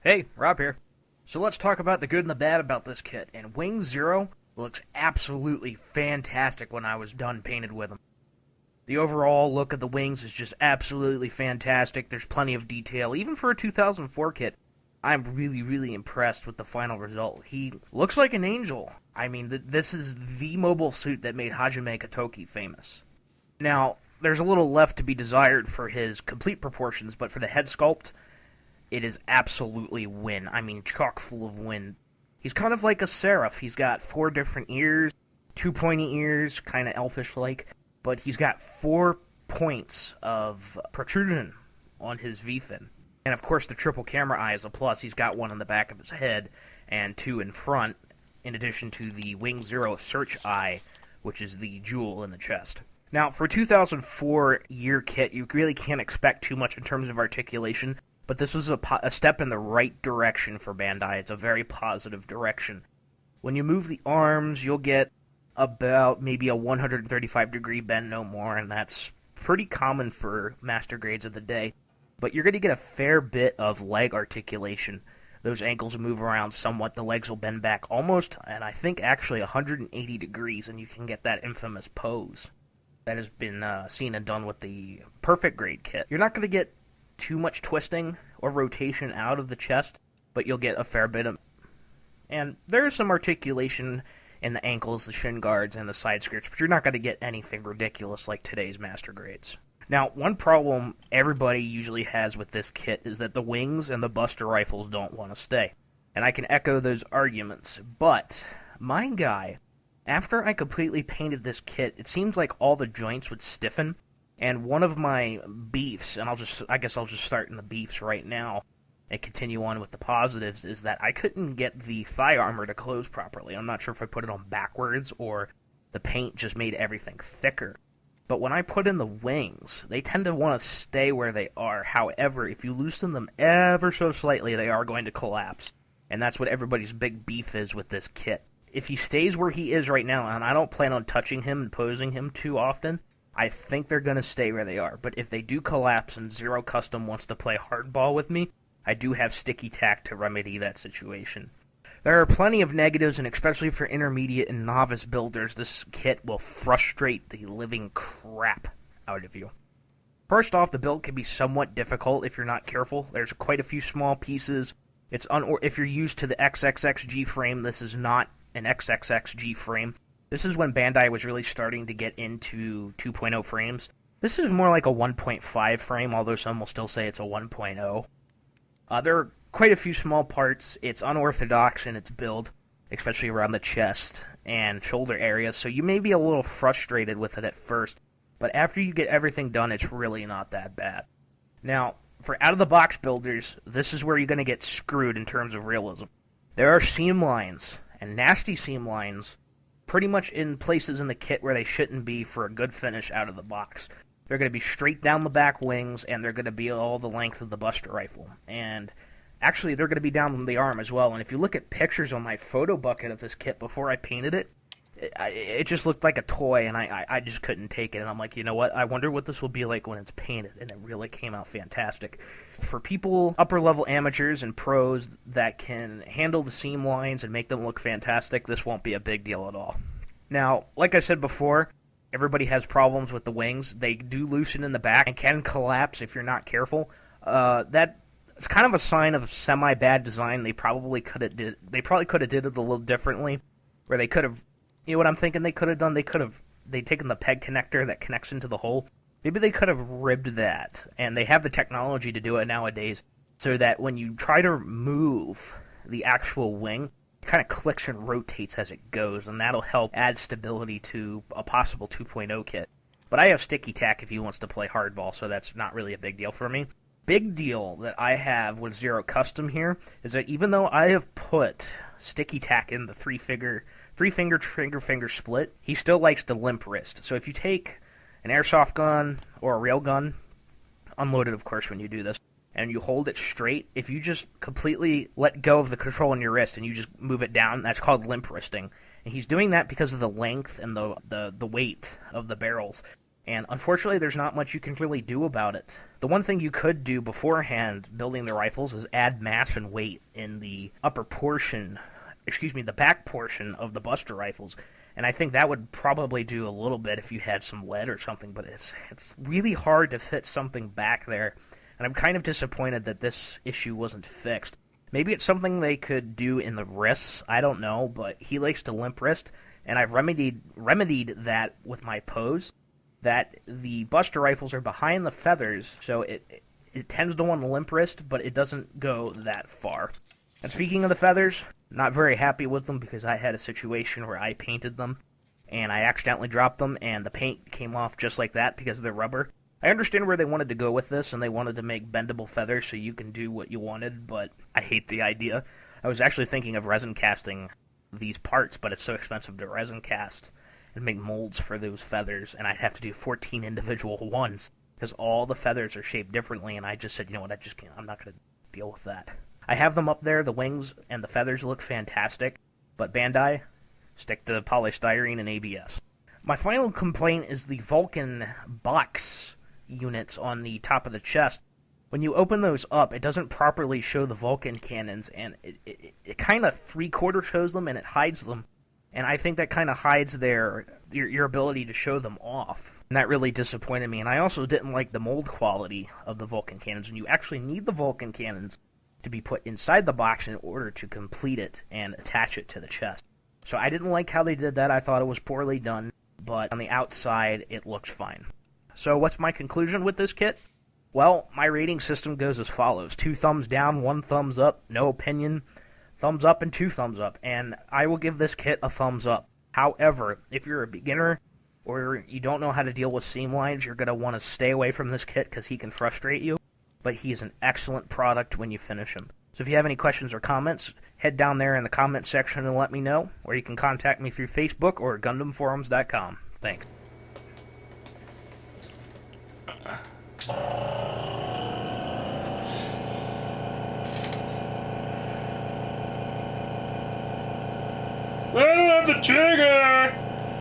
Hey, Rob here. So let's talk about the good and the bad about this kit. And Wing Zero looks absolutely fantastic when I was done painted with them. The overall look of the wings is just absolutely fantastic. There's plenty of detail. Even for a 2004 kit, I'm really, really impressed with the final result. He looks like an angel. I mean, this is the mobile suit that made Hajime Katoki famous. Now, there's a little left to be desired for his complete proportions, but for the head sculpt, it is absolutely win. I mean, chock full of win. He's kind of like a seraph. He's got 4 different ears, 2 pointy ears, kind of elfish-like, but he's got 4 points of protrusion on his V-fin. And of course, the triple camera eye is a plus. He's got 1 on the back of his head and 2 in front, in addition to the Wing Zero search eye, which is the jewel in the chest. Now, for a 2004 year kit, you really can't expect too much in terms of articulation, but this was a step in the right direction for Bandai. It's a very positive direction. When you move the arms, you'll get about maybe a 135-degree bend, no more, and that's pretty common for master grades of the day. But you're going to get a fair bit of leg articulation. Those ankles move around somewhat. The legs will bend back almost, and I think actually 180 degrees, and you can get that infamous pose that has been seen and done with the perfect grade kit. You're not going to get too much twisting or rotation out of the chest, but you'll get a fair bit of... And there is some articulation in the ankles, the shin guards, and the side skirts, but you're not going to get anything ridiculous like today's master grades. Now, one problem everybody usually has with this kit is that the wings and the buster rifles don't want to stay. And I can echo those arguments, but my guy, after I completely painted this kit, it seems like all the joints would stiffen, and one of my beefs, and I guess I'll just start in the beefs right now and continue on with the positives, is that I couldn't get the thigh armor to close properly. I'm not sure if I put it on backwards or the paint just made everything thicker. But when I put in the wings, they tend to want to stay where they are. However, if you loosen them ever so slightly, they are going to collapse. And that's what everybody's big beef is with this kit. If he stays where he is right now, and I don't plan on touching him and posing him too often, I think they're going to stay where they are. But if they do collapse and Zero Custom wants to play hardball with me, I do have sticky tack to remedy that situation. There are plenty of negatives, and especially for intermediate and novice builders, this kit will frustrate the living crap out of you. First off, the build can be somewhat difficult if you're not careful. There's quite a few small pieces. If you're used to the XXXG frame, this is not an XXXG frame. This is when Bandai was really starting to get into 2.0 frames. This is more like a 1.5 frame, although some will still say it's a 1.0. There are quite a few small parts. It's unorthodox in its build, especially around the chest and shoulder areas, so you may be a little frustrated with it at first, but after you get everything done, it's really not that bad. Now, for out-of-the-box builders, this is where you're going to get screwed in terms of realism. There are seam lines, and nasty seam lines, pretty much in places in the kit where they shouldn't be for a good finish out of the box. They're going to be straight down the back wings, and they're going to be all the length of the buster rifle. And actually, they're going to be down the arm as well. And if you look at pictures on my photo bucket of this kit before I painted it, it just looked like a toy, and I just couldn't take it. And I'm like, you know what? I wonder what this will be like when it's painted. And it really came out fantastic. For people, upper-level amateurs and pros that can handle the seam lines and make them look fantastic, this won't be a big deal at all. Now, like I said before, everybody has problems with the wings. They do loosen in the back and can collapse if you're not careful. It's kind of a sign of semi-bad design. They probably could have did it a little differently, where they could have, you know what I'm thinking they could have done? They'd taken the peg connector that connects into the hole. Maybe they could have ribbed that, and they have the technology to do it nowadays, so that when you try to move the actual wing, it kind of clicks and rotates as it goes, and that'll help add stability to a possible 2.0 kit. But I have sticky tack if he wants to play hardball, so that's not really a big deal for me. Big deal that I have with Zero Custom here is that even though I have put sticky tack in the three-finger trigger finger split, he still likes to limp wrist. So if you take an airsoft gun or a rail gun, unloaded of course when you do this, and you hold it straight, if you just completely let go of the control on your wrist and you just move it down, that's called limp wristing. And he's doing that because of the length and the weight of the barrels. And unfortunately, there's not much you can really do about it. The one thing you could do beforehand building the rifles is add mass and weight in the the back portion of the Buster rifles. And I think that would probably do a little bit if you had some lead or something, but it's really hard to fit something back there. And I'm kind of disappointed that this issue wasn't fixed. Maybe it's something they could do in the wrists, I don't know, but he likes to limp wrist, and I've remedied that with my pose, that the Buster rifles are behind the feathers, so it tends to want to limp wrist, but it doesn't go that far. And speaking of the feathers, not very happy with them because I had a situation where I painted them, and I accidentally dropped them, and the paint came off just like that because of the rubber. I understand where they wanted to go with this, and they wanted to make bendable feathers so you can do what you wanted, but I hate the idea. I was actually thinking of resin casting these parts, but it's so expensive to resin cast and make molds for those feathers, and I'd have to do 14 individual ones because all the feathers are shaped differently, and I just said, you know what, I'm not going to deal with that. I have them up there, the wings and the feathers look fantastic, but Bandai, stick to polystyrene and ABS. My final complaint is the Vulcan box units on the top of the chest. When you open those up, it doesn't properly show the Vulcan cannons, and it kind of three-quarter shows them, and it hides them. And I think that kind of hides your ability to show them off. And that really disappointed me. And I also didn't like the mold quality of the Vulcan cannons. And you actually need the Vulcan cannons to be put inside the box in order to complete it and attach it to the chest. So I didn't like how they did that. I thought it was poorly done. But on the outside, it looks fine. So what's my conclusion with this kit? Well, my rating system goes as follows. 2 thumbs down, 1 thumbs up, no opinion, thumbs up, and 2 thumbs up. And I will give this kit a thumbs up. However, if you're a beginner or you don't know how to deal with seam lines, you're going to want to stay away from this kit because he can frustrate you. But he's an excellent product when you finish him. So if you have any questions or comments, head down there in the comment section and let me know. Or you can contact me through Facebook or GundamForums.com. Thanks. I don't have the trigger!